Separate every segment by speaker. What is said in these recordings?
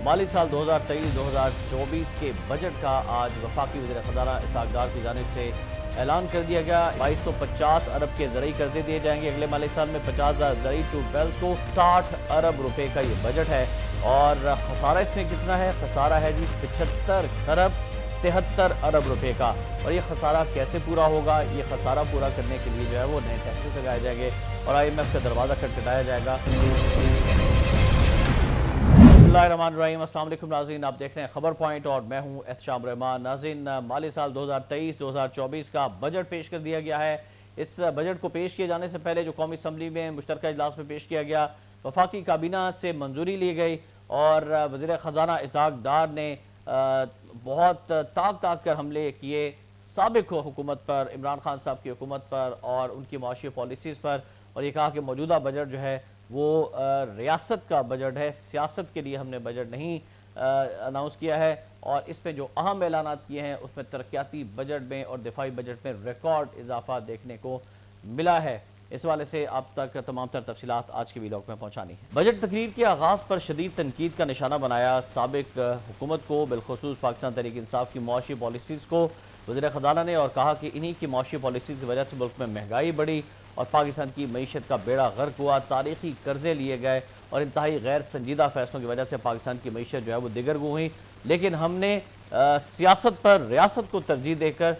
Speaker 1: माली साल 2023-2024 के बजट का आज वफाकी वज़ीर ख़ज़ाना इसहाक़ डार की जानिब से ऐलान कर दिया गया। 2250 अरब के ज़रई कर्जे दिए जाएंगे अगले माली साल में। 50,000 ज़रई ट्यूबवेल्स को 60 अरब रुपए का ये बजट है। और खसारा इसमें कितना है? खसारा है जी 75 खरब 73 अरब रुपए का। और ये खसारा कैसे पूरा होगा? ये खसारा पूरा करने के लिए जो है वो नए टैक्सेस लगाए जाएंगे और IMF का दरवाज़ा खटखटाया जाएगा। बिस्मिल्लाहिर्रहमानिर्रहीम, अस्सलाम वालेकुम नाज़रीन, आप देख रहे हैं खबर पॉइंट और मैं हूं एहतशाम रहमान। नाज़रीन, माली साल 2023-2024 का बजट पेश कर दिया गया है। इस बजट को पेश किए जाने से पहले जो कौमी असम्बली में मुश्तरका इजलास में पेश किया गया, वफाकी काबीना से मंजूरी ली गई और वज़ीर ख़ज़ाना इसहाक़ डार ने बहुत ताक कर हमले किए साबिक हुकूमत पर, इमरान खान साहब की हुकूमत पर और उनकी मुआशी पॉलिसीज़ पर, और ये कहा कि मौजूदा बजट जो है वो रियासत का बजट है, सियासत के लिए हमने बजट नहीं अनाउंस किया है। और इस पे जो अहम ऐलानात किए हैं उसमें तरक्याती बजट में और दिफाई बजट में रिकॉर्ड इजाफा देखने को मिला है। इस वाले से आप तक तमाम तर तफसीलात आज के व्लॉग में पहुँचानी है। बजट तकरीर के आगाज़ पर शदीद तनकीद का निशाना बनाया साबिक हुकूमत को, बिलखुसूस पाकिस्तान तहरीक इंसाफ की मुआशी पॉलिसीज़ को वज़ीर ख़ज़ाना ने, और कहा कि इन्हीं की मुआशी पॉलिसीज़ की वजह से मुल्क में महंगाई बढ़ी और पाकिस्तान की मईशत का बेड़ा गर्क हुआ, तारीखी कर्जे लिए गए और इंतहाई गैर संजीदा फैसलों की वजह से पाकिस्तान की मईशत जो है वो दिगरगू हुई। लेकिन हमने सियासत पर रियासत को तरजीह देकर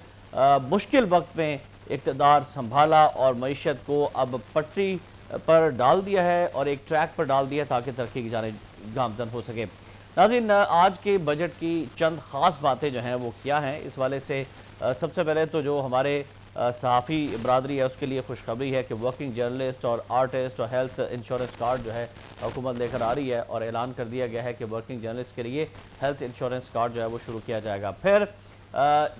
Speaker 1: मुश्किल वक्त में इक़्तिदार संभाला और मईशत को अब पटरी पर डाल दिया है और एक ट्रैक पर डाल दिया ताकि तरक्की की जानिब गामज़न हो सके। नाज़रीन, आज के बजट की चंद ख़ास बातें जो हैं वो क्या हैं, इस वाले से सबसे पहले तो जो हमारे सहाफ़ी बरादरी है उसके लिए खुशखबरी है कि वर्किंग जर्नलिस्ट और आर्टिस्ट और हेल्थ इंश्योरेंस कार्ड जो है हुकूमत लेकर आ रही है और ऐलान कर दिया गया है कि वर्किंग जर्नलिस्ट के लिए हेल्थ इंश्योरेंस कार्ड जो है वो शुरू किया जाएगा। फिर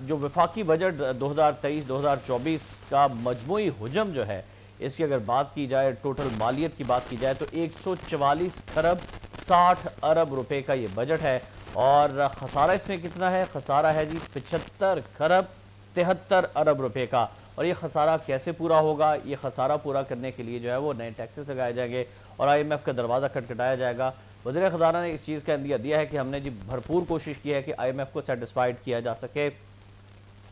Speaker 1: जो वफाकी बजट 2023-2024 का मजमूई हुजम जो है, इसकी अगर बात की जाए, टोटल मालियत की बात की जाए तो 144 खरब 60 अरब रुपए का ये बजट है। और खसारा इसमें कितना है? खसारा है जी 75 खरब 73 अरब रुपए का। और ये खसारा कैसे पूरा होगा? ये खसारा पूरा करने के लिए जो है वो नए टैक्सेस लगाए जाएंगे और IMF का दरवाज़ा खटखटाया जाएगा। वज़ीर ख़ज़ाना ने इस चीज़ का इंदिया दिया है कि हमने जी भरपूर कोशिश की है कि IMF को सेटिस्फाइड किया जा सके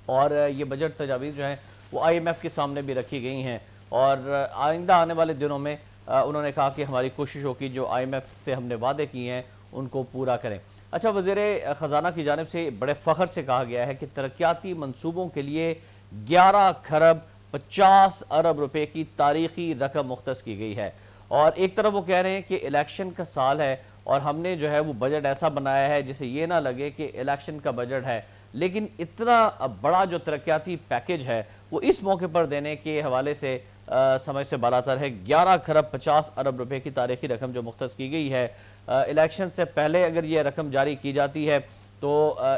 Speaker 1: और ये बजट तजावीज़ जो हैं वो IMF के सामने भी रखी गई हैं और आइंदा आने वाले दिनों में उन्होंने कहा कि हमारी कोशिश होगी जो IMF से हमने वादे किए हैं उनको पूरा करें। अच्छा, वज़ीर ख़ज़ाना की जानिब से बड़े फ़ख्र से कहा गया है कि तरक्याती मंसूबों के लिए 11 खरब 50 अरब रुपए की तारीखी रकम मुख्तस की गई है। और एक तरफ वो कह रहे हैं कि इलेक्शन का साल है और हमने जो है वो बजट ऐसा बनाया है जिसे ये ना लगे कि इलेक्शन का बजट है, लेकिन इतना बड़ा जो तरक्याती पैकेज है वो इस मौके पर देने के हवाले से समझ से बालातर है। 11 खरब 50 अरब रुपए की तारीखी रकम जो मुख्तस की गई है, इलेक्शन से पहले अगर ये रकम जारी की जाती है तो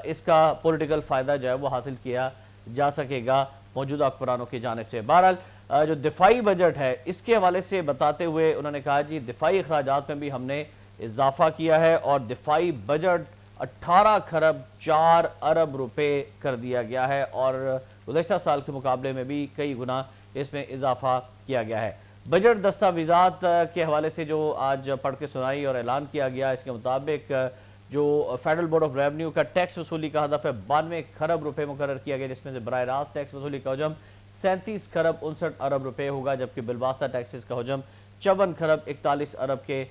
Speaker 1: इसका पॉलिटिकल फ़ायदा जो है वो हासिल किया जा सकेगा मौजूदा हुक्मरानों की जानिब से। बहरहाल जो दिफाई बजट है इसके हवाले से बताते हुए उन्होंने कहा जी दिफाई अखराजात में भी हमने इजाफा किया है और दिफाई बजट 18 खरब 4 अरब रुपए कर दिया गया है और गुज़श्ता साल के मुकाबले में भी कई गुना इसमें इजाफा किया गया है। बजट दस्तावेज़ात के हवाले से जो आज पढ़ के सुनाई और ऐलान किया गया, इसके मुताबिक जो फेडरल बोर्ड ऑफ रेवेन्यू का टैक्स वसूली का हदफ है 92 खरब रुपए मुकर्रर किया गया, जिसमें से बराह रास्त टैक्स वसूली का हजम 37 खरब 59 अरब रुपए होगा, जबकि बिलवासा टैक्सेस का हजम 54 खरब 41 अरब के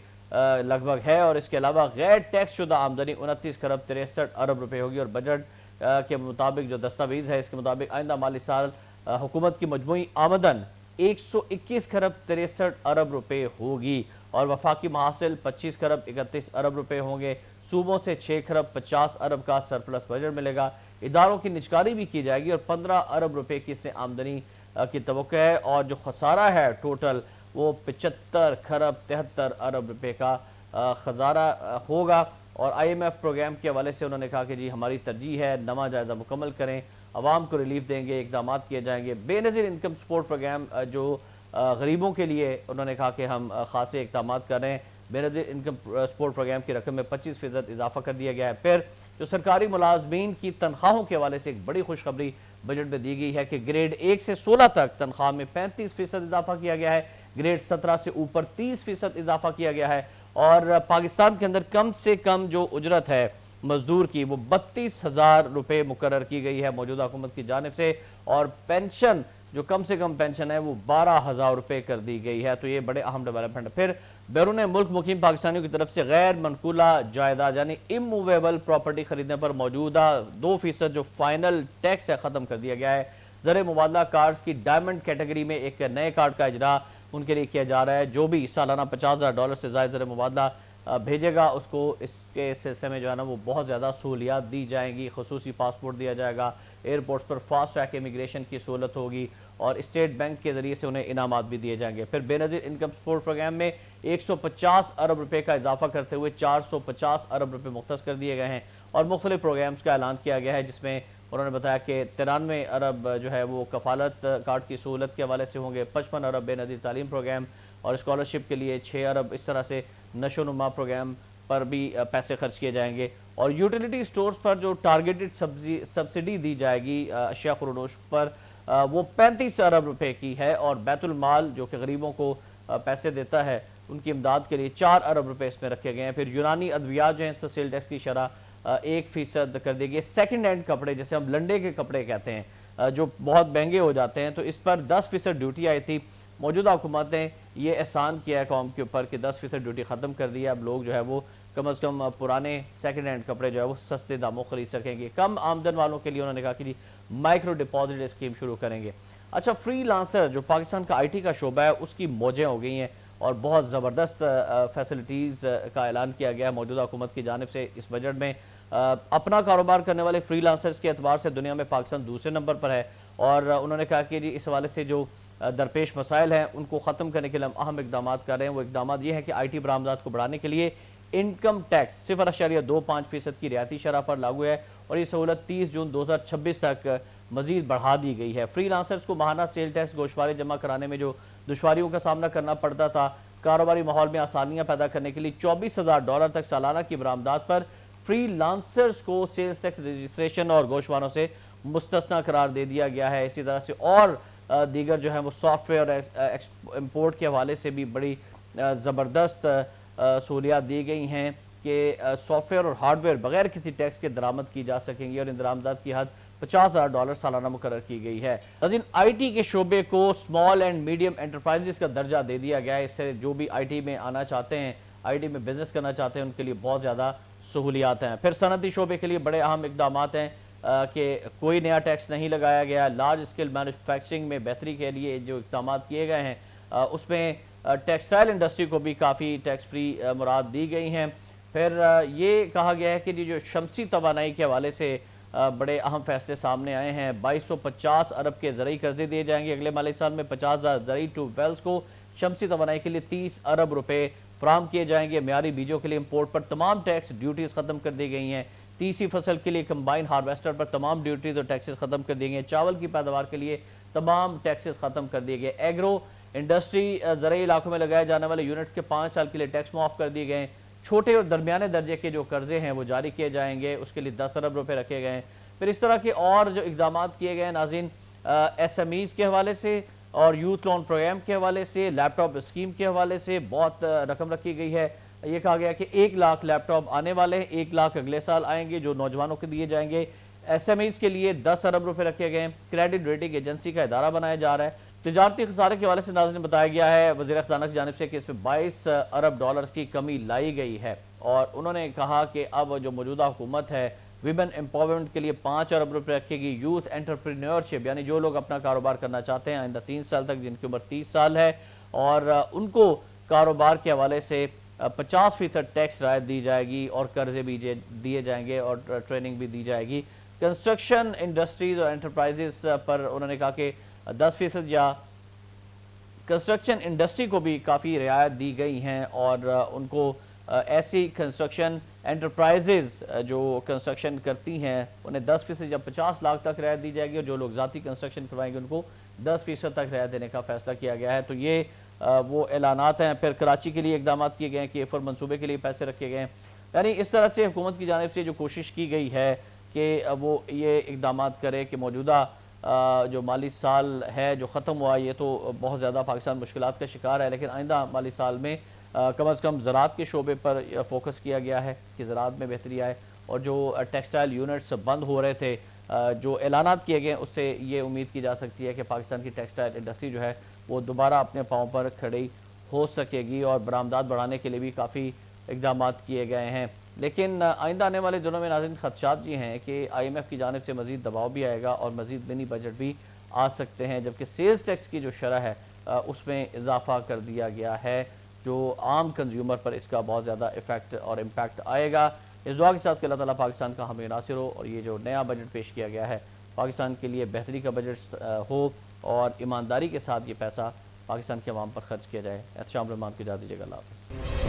Speaker 1: लगभग है। और इसके अलावा गैर टैक्स शुदा आमदनी 29 खरब 63 अरब रुपए होगी। और बजट के मुताबिक जो दस्तावेज़ है इसके मुताबिक आइंदा माली साल हुकूमत की मजमूई आमदन 121 खरब 63 अरब रुपए होगी और वफाकी महासिल 25 खरब 31 अरब रुपए होंगे। सूबों से 6 खरब 50 अरब का सरप्लस बजट मिलेगा। इदारों की निजकारी भी की जाएगी और 15 अरब रुपए की इससे आमदनी की तवक्को है। और जो खसारा है टोटल वो 75 खरब 73 अरब रुपए का खजारा होगा। और IMF प्रोग्राम के हवाले से उन्होंने कहा कि जी हमारी तरजीह है नमा जायज़ा मुकम्मल करें, आवाम को रिलीफ देंगे, इकदाम किए जाएंगे। बेनज़ीर इनकम सपोर्ट प्रोग्राम जो गरीबों के लिए उन्होंने कहा कि हम खासे इकदाम कर रहे हैं। बेनज़ीर इनकम सपोर्ट प्रोग्राम की रकम में 25% इजाफा कर दिया गया है। फिर जो सरकारी मुलाजमीन की तनख्वाहों के हवाले से एक बड़ी खुशखबरी बजट में दी गई है कि ग्रेड 1 से 16 तक तनख्वाह में 35% इजाफा किया गया है, ग्रेड 17 से ऊपर 30% इजाफा किया गया है اور پاکستان کے اندر کم سے کم جو اجرت ہے مزدور کی وہ 32,000 روپے مقرر کی گئی ہے موجودہ حکومت کی جانب سے، اور پینشن جو کم سے کم پینشن ہے وہ 12,000 روپے کر دی گئی ہے۔ تو یہ بڑے اہم ڈیولپمنٹ ہے۔ پھر بیرون ملک مقیم پاکستانیوں کی طرف سے غیر منقولہ جائیداد یعنی اموویبل پراپرٹی خریدنے پر موجودہ 2% جو فائنل ٹیکس ہے ختم کر دیا گیا ہے۔ زر مبادلہ کارڈز کی ڈائمنڈ کیٹیگری میں ایک نئے کارڈ کا اجرا ان کے لیے کیا جا رہا ہے۔ جو بھی سالانہ $50,000 سے زائد زر مبادلہ بھیجے گا اس کو اس کے سلسلے میں جو ہے نا وہ بہت زیادہ سہولیات دی جائیں گی۔ خصوصی پاسپورٹ دیا جائے گا، ایئرپورٹس پر فاسٹ ٹریک امیگریشن کی سہولت ہوگی، اور اسٹیٹ بینک کے ذریعے سے انہیں انعامات بھی دیے جائیں گے۔ پھر بے نظیر انکم سپورٹ پروگرام میں 150 ارب روپے کا اضافہ کرتے ہوئے 450 ارب روپے مختص کر دیے گئے ہیں، اور مختلف پروگرامز کا اعلان کیا گیا ہے جس میں انہوں نے بتایا کہ 93 ارب جو ہے وہ کفالت کارڈ کی سہولت کے حوالے سے ہوں گے، 55 ارب بے نظیر تعلیم پروگرام اور اسکالرشپ کے لیے 6 ارب، اس طرح سے نشو و نما پروگرام پر بھی پیسے خرچ کیے جائیں گے، اور یوٹیلیٹی سٹورز پر جو ٹارگیٹڈ سبسڈی دی جائے گی اشیاء خورنوش پر وہ 35 ارب روپے کی ہے، اور بیت المال جو کہ غریبوں کو پیسے دیتا ہے ان کی امداد کے لیے 4 ارب روپے اس میں رکھے گئے ہیں۔ پھر یونانی ادویات جو ہیں اس پر سیل ٹیکس کی شرح 1% کر دی گئی۔ سیکنڈ ہینڈ کپڑے جیسے ہم لنڈے کے کپڑے کہتے ہیں جو بہت مہنگے ہو جاتے ہیں، تو اس پر 10% ڈیوٹی آئی تھی۔ موجودہ حکومت نے یہ احسان کیا ہے قوم کے اوپر کہ 10% ڈیوٹی ختم کر دی ہے۔ اب لوگ جو ہے وہ کم از کم پرانے سیکنڈ ہینڈ کپڑے جو ہے وہ سستے داموں خرید سکیں گے۔ کم آمدن والوں کے لیے انہوں نے کہا کہ جی مائکرو ڈپازٹ اسکیم شروع کریں گے۔ اچھا، فری لانسر جو پاکستان کا آئی ٹی کا شعبہ ہے اس کی موجیں ہو گئی ہیں، اور بہت زبردست فیسلٹیز کا اعلان کیا گیا ہے موجودہ حکومت کی جانب سے اس بجٹ میں۔ اپنا کاروبار کرنے والے فری لانسرز کے اعتبار سے دنیا میں پاکستان دوسرے نمبر پر ہے، اور انہوں نے کہا کہ جی اس حوالے سے جو درپیش مسائل ہیں ان کو ختم کرنے کے لیے ہم اہم اقدامات کر رہے ہیں۔ وہ اقدامات یہ ہیں کہ آئی ٹی برآمدات کو بڑھانے کے لیے انکم ٹیکس 0.25% کی رعایتی شرح پر لاگو ہے، اور یہ سہولت 30 جون 2026 تک مزید بڑھا دی گئی ہے۔ فری لانسرز کو ماہانہ سیل ٹیکس گوشوارے جمع کرانے میں جو دشواریوں کا سامنا کرنا پڑتا تھا، کاروباری ماحول میں آسانیاں پیدا کرنے کے لیے $24,000 تک سالانہ کی برآمدات پر فری لانسرز کو سیلز ٹیکس رجسٹریشن اور گوشواروں سے مستثنی قرار دے دیا گیا ہے۔ اسی طرح سے اور دیگر جو ہیں وہ سافٹ ویئر اور امپورٹ کے حوالے سے بھی بڑی زبردست سہولیات دی گئی ہیں کہ سافٹ ویئر اور ہارڈ ویئر بغیر کسی ٹیکس کے درآمد کی جا سکیں گی، اور ان درآمدات کی حد $50,000 سالانہ مقرر کی گئی ہے۔ ناظرین، آئی ٹی کے شعبے کو اسمال اینڈ میڈیم انٹرپرائزز کا درجہ دے دیا گیا ہے۔ اس سے جو بھی آئی ٹی میں آنا چاہتے ہیں، آئی ٹی میں بزنس کرنا چاہتے ہیں، ان کے لیے بہت زیادہ سہولیات ہیں۔ پھر صنعتی شعبے کے لیے بڑے اہم اقدامات ہیں کہ کوئی نیا ٹیکس نہیں لگایا گیا۔ لارج اسکیل مینوفیکچرنگ میں بہتری کے لیے جو اقدامات کیے گئے ہیں اس میں ٹیکسٹائل انڈسٹری کو بھی کافی ٹیکس فری مراد دی گئی ہیں۔ پھر یہ کہا گیا ہے کہ جو شمسی توانائی کے حوالے سے بڑے اہم فیصلے سامنے آئے ہیں۔ 2250 ارب کے زرعی قرضے دیے جائیں گے اگلے مالی سال میں۔ 50,000 زرعی ٹیوب ویلز کو شمسی توانائی کے لیے 30 ارب روپے فراہم کیے جائیں گے۔ معیاری بیجوں کے لیے امپورٹ پر تمام ٹیکس ڈیوٹیز ختم کر دی گئی ہیں۔ تیسری فصل کے لیے کمبائن ہارویسٹر پر تمام ڈیوٹیز اور ٹیکسز ختم کر دیے گئے۔ چاول کی پیداوار کے لیے تمام ٹیکسز ختم کر دیے گئے۔ ایگرو انڈسٹری زرعی علاقوں میں لگائے جانے والے یونٹس کے 5 سال کے لیے ٹیکس معاف کر دیے گئے۔ چھوٹے اور درمیانے درجے کے جو قرضے ہیں وہ جاری کیے جائیں گے، اس کے لیے 10 ارب روپے رکھے گئے ہیں۔ پھر اس طرح کے اور جو اقدامات کیے گئے ہیں ناظرین، ایس ایم ایز کے حوالے سے اور یوتھ لون پروگرام کے حوالے سے، لیپ ٹاپ اسکیم کے حوالے سے بہت رقم رکھی گئی ہے۔ یہ کہا گیا کہ 1 لاکھ لیپ ٹاپ آنے والے ہیں، 1 لاکھ اگلے سال آئیں گے جو نوجوانوں کو دیے جائیں گے۔ ایس ایم ایز کے لیے 10 ارب روپے رکھے گئے ہیں۔ کریڈٹ ریٹنگ ایجنسی کا ادارہ بنایا جا رہا ہے۔ تجارتی خسارے کے حوالے سے ناظرین بتایا گیا ہے وزیر خزانہ کی جانب سے کہ اس میں 22 ارب ڈالرز کی کمی لائی گئی ہے، اور انہوں نے کہا کہ اب جو موجودہ حکومت ہے ویمن امپاورمنٹ کے لیے 5 ارب روپے رکھے گی۔ یوتھ انٹرپرینیورشپ یعنی جو لوگ اپنا کاروبار کرنا چاہتے ہیں آئندہ 3 سال تک، جن کی عمر 30 سال ہے، اور ان کو کاروبار کے حوالے سے 50% ٹیکس رعایت دی جائے گی، اور قرضے بھی دیے جائیں گے، اور ٹریننگ بھی دی جائے گی۔ کنسٹرکشن انڈسٹریز اور انٹرپرائزز پر انہوں نے کہا کہ 10% یا کنسٹرکشن انڈسٹری کو بھی کافی رعایت دی گئی ہیں، اور ان کو ایسی کنسٹرکشن انٹرپرائزز جو کنسٹرکشن کرتی ہیں انہیں 10% یا 50 لاکھ تک رعایت دی جائے گی، اور جو لوگ ذاتی کنسٹرکشن کروائیں گے ان کو 10% تک رعایت دینے کا فیصلہ کیا گیا ہے۔ تو یہ وہ اعلانات ہیں۔ پھر کراچی کے لیے اقدامات کیے گئے ہیں کہ K4 منصوبے کے لیے پیسے رکھے گئے ہیں۔ یعنی اس طرح سے حکومت کی جانب سے جو کوشش کی گئی ہے کہ وہ یہ اقدامات کرے کہ موجودہ جو مالی سال ہے جو ختم ہوا، یہ تو بہت زیادہ پاکستان مشکلات کا شکار ہے، لیکن آئندہ مالی سال میں कम अज़ कम ज़राअत के शोबे पर फोकस किया गया है कि ज़राअत में बेहतरी आए, और जो टेक्सटाइल यूनिट्स बंद हो रहे थे, जो ऐलानात किए गए, उससे ये उम्मीद की जा सकती है कि पाकिस्तान की टेक्सटाइल इंडस्ट्री जो है वो दोबारा अपने पाँव पर खड़ी हो सकेगी, और बरामदात बढ़ाने के लिए भी काफ़ी इक़दाम किए गए हैं। लेकिन आइंदा आने वाले दिनों में नाज़रीन खदशात ये हैं कि IMF की जानिब से मज़ीद दबाव भी आएगा और मज़ीद मिनी बजट भी आ सकते हैं, जबकि सेल्स टैक्स की जो शरह है उसमें इजाफा कर दिया गया है, जो आम कंज्यूमर पर इसका बहुत ज़्यादा इफ़ेक्ट और इम्पैक्ट आएगा। इस दुआ के साथ कि अल्लाह ताला पाकिस्तान का हमें नासिर हो, और ये जो नया बजट पेश किया गया है पाकिस्तान के लिए बेहतरी का बजट हो, और ईमानदारी के साथ ये पैसा पाकिस्तान के अवाम पर खर्च किया जाए। एहतशाम रहमान की इजाज़त दीजिएगा। अल्लाह हाफ़िज़।